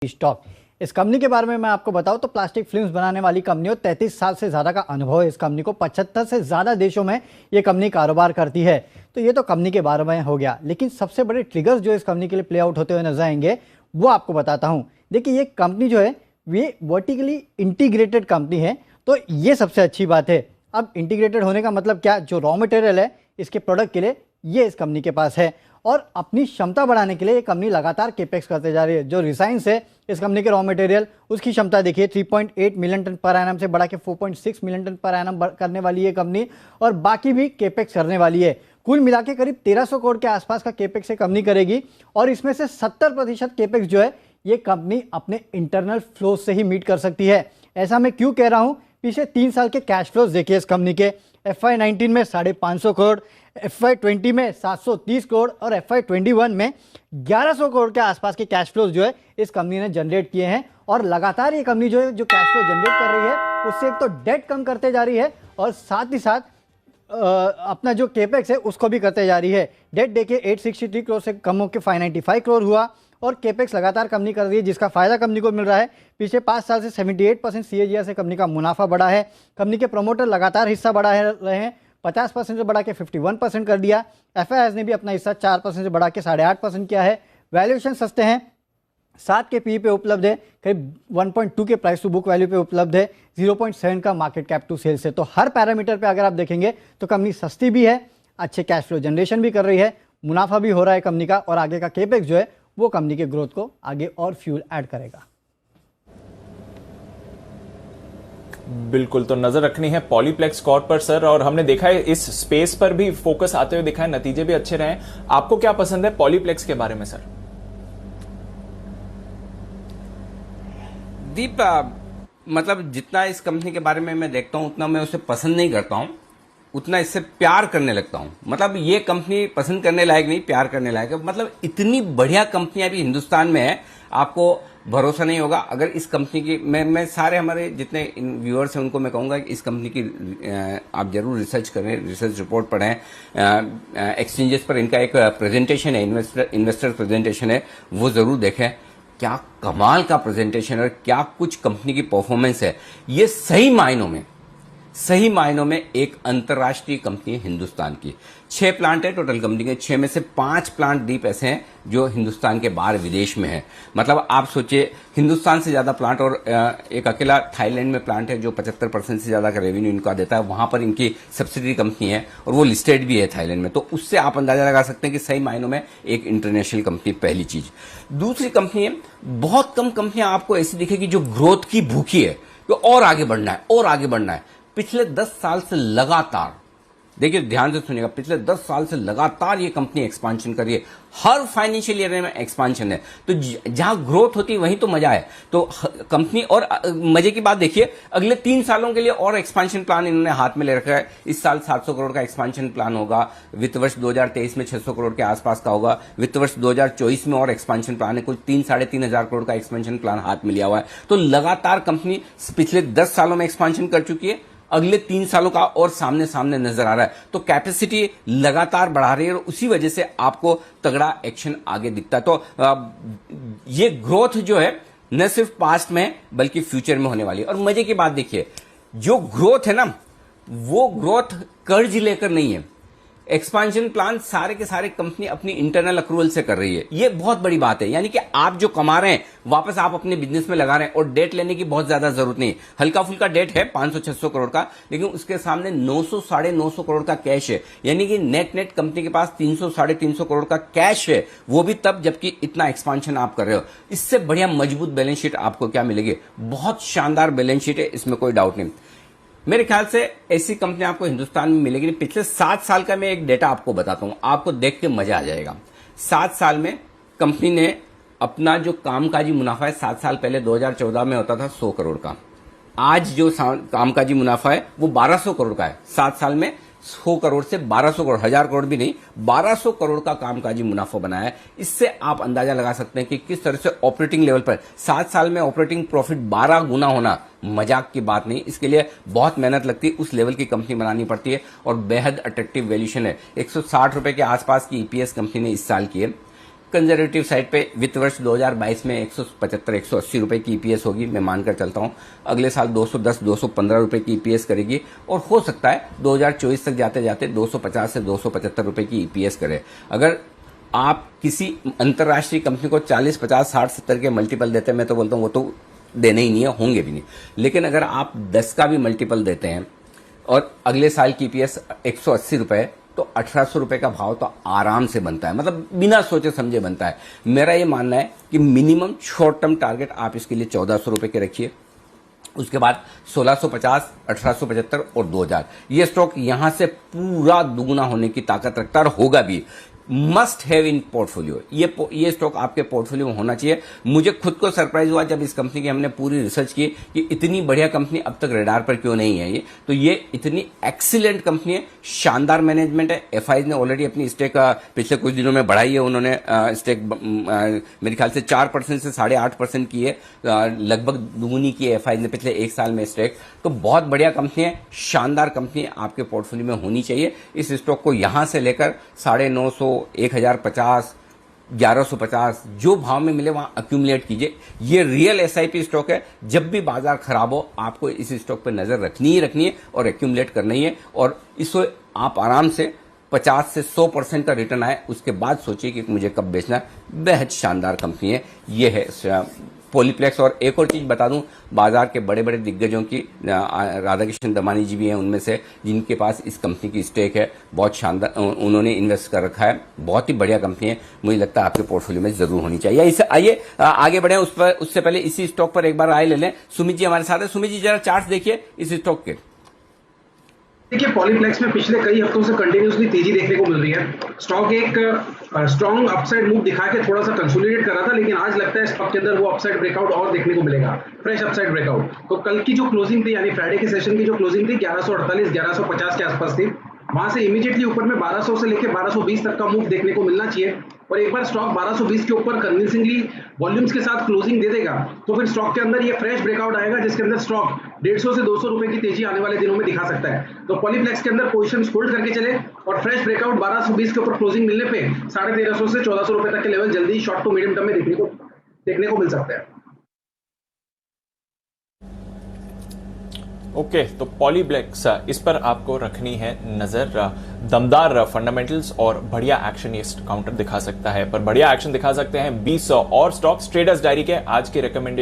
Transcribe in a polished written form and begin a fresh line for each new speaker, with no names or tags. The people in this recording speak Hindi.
स्टॉक। इस कंपनी के बारे में मैं आपको बताऊं तो प्लास्टिक फिल्म्स बनाने वाली कंपनी और 33 साल से ज़्यादा का अनुभव है इस कंपनी को। 75 से ज़्यादा देशों में ये कंपनी कारोबार करती है। तो ये तो कंपनी के बारे में हो गया, लेकिन सबसे बड़े ट्रिगर्स जो इस कंपनी के लिए प्ले आउट होते हुए नजर आएंगे वो आपको बताता हूँ। देखिए, ये कंपनी जो है ये वर्टिकली इंटीग्रेटेड कंपनी है, तो ये सबसे अच्छी बात है। अब इंटीग्रेटेड होने का मतलब क्या, जो रॉ मटेरियल है इसके प्रोडक्ट के लिए ये इस कंपनी के पास है, और अपनी क्षमता बढ़ाने के लिए ये कंपनी लगातार केपेक्स करते जा रही है। जो रिसाइंस है इस कंपनी के रॉ मटेरियल, उसकी क्षमता देखिए 3.8 मिलियन टन पर एनम से बढ़ा के 4.6 मिलियन टन पर एनम करने वाली है कंपनी, और बाकी भी केपेक्स करने वाली है। कुल मिला के करीब 1300 करोड़ के आसपास का केपेक्स कंपनी करेगी, और इसमें से 70% केपेक्स जो है ये कंपनी अपने इंटरनल फ्लो से ही मीट कर सकती है। ऐसा मैं क्यों कह रहा हूं, पिछले 3 साल के कैश फ्लोज देखिए इस कंपनी के। FY19 में 550 करोड़, FY20 में 730 करोड़ और FY21 में 1100 करोड़ के आसपास के कैश फ्लोज जो है इस कंपनी ने जनरेट किए हैं। और लगातार ये कंपनी जो है जो कैश फ्लो जनरेट कर रही है उससे एक तो डेट कम करते जा रही है, और साथ ही साथ अपना जो केपेक्स है उसको भी करते जा रही है। डेट देखिए 863 करोड़ से कम होकर 595 करोड़ हुआ, और केपेक्स लगातार कंपनी कर रही है जिसका फायदा कंपनी को मिल रहा है। पिछले 5 साल से 78% CAGR से कंपनी का मुनाफा बढ़ा है। कंपनी के प्रमोटर लगातार हिस्सा बढ़ा रहे हैं, 50% से बढ़ा के 51% कर दिया। FIS ने भी अपना हिस्सा 4% से बढ़ा के 8.5% किया है। वैल्यूएशन सस्ते हैं, 7 के PE पे उपलब्ध है, करीब 1.2 के प्राइस टू बुक वैल्यू पे उपलब्ध है, 0.7 का मार्केट कैप टू सेल्स है। तो हर पैरामीटर पे अगर आप देखेंगे तो कंपनी सस्ती भी है, अच्छे कैश फ्लो जनरेशन भी कर रही है, मुनाफा भी हो रहा है कंपनी का, और आगे का केपेक्स जो है वो कंपनी के ग्रोथ को आगे और फ्यूल ऐड करेगा।
बिल्कुल, तो नजर रखनी है पॉलीप्लेक्स कॉर्प पर सर, और हमने देखा है इस स्पेस पर भी फोकस आते हुए दिखा है, नतीजे भी अच्छे रहे। आपको क्या पसंद है पॉलीप्लेक्स के बारे में सर?
दीप, मतलब जितना इस कंपनी के बारे में मैं देखता हूं उतना मैं उसे पसंद नहीं करता हूं, उतना इससे प्यार करने लगता हूं। मतलब ये कंपनी पसंद करने लायक नहीं, प्यार करने लायक है। मतलब इतनी बढ़िया कंपनियां भी हिंदुस्तान में है, आपको भरोसा नहीं होगा अगर इस कंपनी की मैं सारे हमारे जितने व्यूअर्स हैं उनको मैं कहूंगा कि इस कंपनी की आप जरूर रिसर्च करें, रिसर्च रिपोर्ट पढ़ें। एक्सचेंजेस पर इनका एक प्रेजेंटेशन है, इन्वेस्टर प्रेजेंटेशन है, वो जरूर देखें। क्या कमाल का प्रेजेंटेशन है, क्या कुछ कंपनी की परफॉर्मेंस है। ये सही मायनों में एक अंतर्राष्ट्रीय कंपनी है हिंदुस्तान की। 6 प्लांट है टोटल कंपनी के, 6 में से 5 प्लांट दीप ऐसे हैं जो हिंदुस्तान के बाहर विदेश में है। मतलब आप सोचिए, हिंदुस्तान से ज्यादा प्लांट, और एक अकेला थाईलैंड में प्लांट है जो 75% से ज्यादा का रेवेन्यू इनका देता है। वहां पर इनकी सब्सिडरी कंपनी है और वो लिस्टेड भी है थाईलैंड में। तो उससे आप अंदाजा लगा सकते हैं कि सही मायनों में एक इंटरनेशनल कंपनी। पहली चीज। दूसरी कंपनी है, बहुत कम कंपनियां आपको ऐसी दिखेगी जो ग्रोथ की भूखी है, तो और आगे बढ़ना है। पिछले 10 साल से लगातार, देखिए ध्यान से सुनिएगा, पिछले 10 साल से लगातार ये कंपनी एक्सपांशन कर रही है। हर फाइनेंशियल ईयर में एक्सपांशन है, तो जहां ग्रोथ होती है वहीं तो मजा है। तो कंपनी, और मजे की बात देखिए, अगले 3 सालों के लिए और एक्सपांशन प्लान इन्होंने हाथ में ले रखा है। इस साल 700 करोड़ का एक्सपांशन प्लान होगा, वित्त वर्ष 2023 में 600 करोड़ के आसपास का होगा, वित्त वर्ष 2024 में और एक्सपांशन प्लान है, कुछ 3-3.5 हजार करोड़ का एक्सपांशन प्लान हाथ में लिया हुआ है। तो लगातार कंपनी पिछले 10 सालों में एक्सपांशन कर चुकी है, अगले 3 सालों का और सामने नजर आ रहा है। तो कैपेसिटी लगातार बढ़ा रही है और उसी वजह से आपको तगड़ा एक्शन आगे दिखता है। तो ये ग्रोथ जो है न सिर्फ पास्ट में बल्कि फ्यूचर में होने वाली है। और मजे की बात देखिए, जो ग्रोथ है ना, वो ग्रोथ कर्ज लेकर नहीं है। एक्सपांशन प्लान सारे के सारे कंपनी अपनी इंटरनल अक्रूवल से कर रही है। ये बहुत बड़ी बात है, यानी कि आप जो कमा रहे हैं वापस आप अपने बिजनेस में लगा रहे हैं, और डेट लेने की बहुत ज्यादा जरूरत नहीं। हल्का फुल्का डेट है 500-600 करोड़ का, लेकिन उसके सामने 900-950 करोड़ का कैश है। यानी कि नेट कंपनी के पास 300-350 करोड़ का कैश है, वो भी तब जबकि इतना एक्सपांशन आप कर रहे हो। इससे बढ़िया मजबूत बैलेंस शीट आपको क्या मिलेगी? बहुत शानदार बैलेंस शीट है, इसमें कोई डाउट नहीं। मेरे ख्याल से ऐसी कंपनी आपको हिंदुस्तान में मिलेगी। पिछले 7 साल का मैं एक डेटा आपको बताता हूं, आपको देख के मजा आ जाएगा। 7 साल में कंपनी ने अपना जो कामकाजी मुनाफा है, 7 साल पहले 2014 में होता था 100 करोड़ का, आज जो कामकाजी मुनाफा है वो 1200 करोड़ का है। 7 साल में 100 करोड़ से 1200 करोड़, 1000 करोड़ भी नहीं, 1200 करोड़ का कामकाजी मुनाफा बनाया है। इससे आप अंदाजा लगा सकते हैं कि किस तरह से ऑपरेटिंग लेवल पर 7 साल में ऑपरेटिंग प्रॉफिट 12 गुना होना मजाक की बात नहीं। इसके लिए बहुत मेहनत लगती है, उस लेवल की कंपनी बनानी पड़ती है, और बेहद अट्रैक्टिव वैल्यूएशन है। 160 रुपए के आसपास की ईपीएस कंपनी ने इस साल की है। कंजर्वेटिव साइड पे वित्त वर्ष 2022 में 175-180 रुपए की ईपीएस होगी, मैं मानकर चलता हूं। अगले साल 210-215 रुपए की ईपीएस करेगी और हो सकता है 2024 तक जाते जाते 250 से 275 रुपए की ईपीएस करे। अगर आप किसी अंतर्राष्ट्रीय कंपनी को 40, 50, 60, 70 के मल्टीपल देते हैं, मैं तो बोलता हूं वो तो देने ही नहीं है, होंगे भी नहीं। लेकिन अगर आप 10 का भी मल्टीपल देते हैं और अगले साल की ईपीएस 180 रुपए, तो 1800 रुपए का भाव तो आराम से बनता है, मतलब बिना सोचे समझे बनता है। मेरा ये मानना है कि मिनिमम शॉर्ट टर्म टारगेट आप इसके लिए 1400 रुपए के रखिए, उसके बाद 1650, 1875 और 2000। ये स्टॉक यहां से पूरा दुगुना होने की ताकत रखता है और होगा भी। मस्ट हैव इन पोर्टफोलियो, ये स्टॉक आपके पोर्टफोलियो में होना चाहिए। मुझे खुद को सरप्राइज हुआ जब इस कंपनी की हमने पूरी रिसर्च की कि इतनी बढ़िया कंपनी अब तक रडार पर क्यों नहीं है। ये तो ये इतनी एक्सीलेंट कंपनी है, शानदार मैनेजमेंट है। एफआईज ने ऑलरेडी अपनी स्टेक पिछले कुछ दिनों में बढ़ाई है। उन्होंने स्टेक मेरे ख्याल से 4% से 8.5% की है, लगभग दुगुनी की है एफआईज ने पिछले एक साल में स्टेक। तो बहुत बढ़िया कंपनी है, शानदार कंपनी है, आपके पोर्टफोलियो में होनी चाहिए। इस स्टॉक को यहां से लेकर 950, 1050, 1150 जो भाव में मिले वहां अक्यूमुलेट कीजिए। ये रियल एसआईपी स्टॉक है। जब भी बाजार खराब हो आपको इस स्टॉक पर नजर रखनी ही रखनी है और एक्यूमुलेट करना ही है, और इसको आप आराम से 50 से 100% का रिटर्न आए उसके बाद सोचिए कि मुझे कब बेचना है। बेहद शानदार कंपनी है ये है पॉलीप्लेक्स। और एक और चीज बता दूं, बाजार के बड़े बड़े दिग्गजों की राधाकृष्ण दमानी जी भी हैं उनमें से, जिनके पास इस कंपनी की स्टेक है। बहुत शानदार उन्होंने इन्वेस्ट कर रखा है, बहुत ही बढ़िया कंपनी है। मुझे लगता है आपके पोर्टफोलियो में जरूर होनी चाहिए। इसे आइए आगे बढ़े, उससे पहले इसी स्टॉक पर एक बार राय ले लें। सुमित जी हमारे साथ है। सुमित जी जरा चार्ट देखिए इस स्टॉक के।
देखिए पॉलीप्लेक्स में पिछले कई हफ्तों से कंटिन्यूसली तेजी देखने को मिल रही है। स्टॉक एक स्ट्रॉन्ग अपसाइड मूव दिखा के थोड़ा सा कंसोलिडेट कर रहा था, लेकिन आज लगता है स्टॉक के अंदर वो अपसाइड ब्रेकआउट और देखने को मिलेगा, फ्रेश अपसाइड ब्रेकआउट। तो कल की जो क्लोजिंग थी, यानी फ्राइडे के सेशन की जो क्लोजिंग थी 1148, 1150 के आसपास थी, वहां से इमीडिएटली ऊपर में 1200 से लेकर 1220 तक का मूव देखने को मिलना चाहिए। और एक बार स्टॉक 1220 के ऊपर कन्विंसिंगली वॉल्यूम्स के साथ क्लोजिंग दे देगा तो फिर स्टॉक के अंदर ये फ्रेश ब्रेकआउट आएगा, जिसके अंदर स्टॉक 150 से 200 रुपए की तेजी आने वाले दिनों में दिखा सकता है। तो पॉलीप्लेक्स के अंदर पोजीशन होल्ड करके चले और फ्रेश ब्रेकआउट 1220 के ऊपर क्लोजिंग मिलने पे 1350 से 1400 रुपए तक के लेवल जल्दी शॉर्ट टू मीडियम टर्म में देखने को मिल सकता है।
ओके, तो पॉलीप्लेक्स इस पर आपको रखनी है नजर। दमदार फंडामेंटल्स और बढ़िया एक्शन ये काउंटर दिखा सकता है, पर बढ़िया एक्शन दिखा सकते हैं 20 और स्टॉक्स। ट्रेडर्स डायरी के आज के रिकमेंडेशन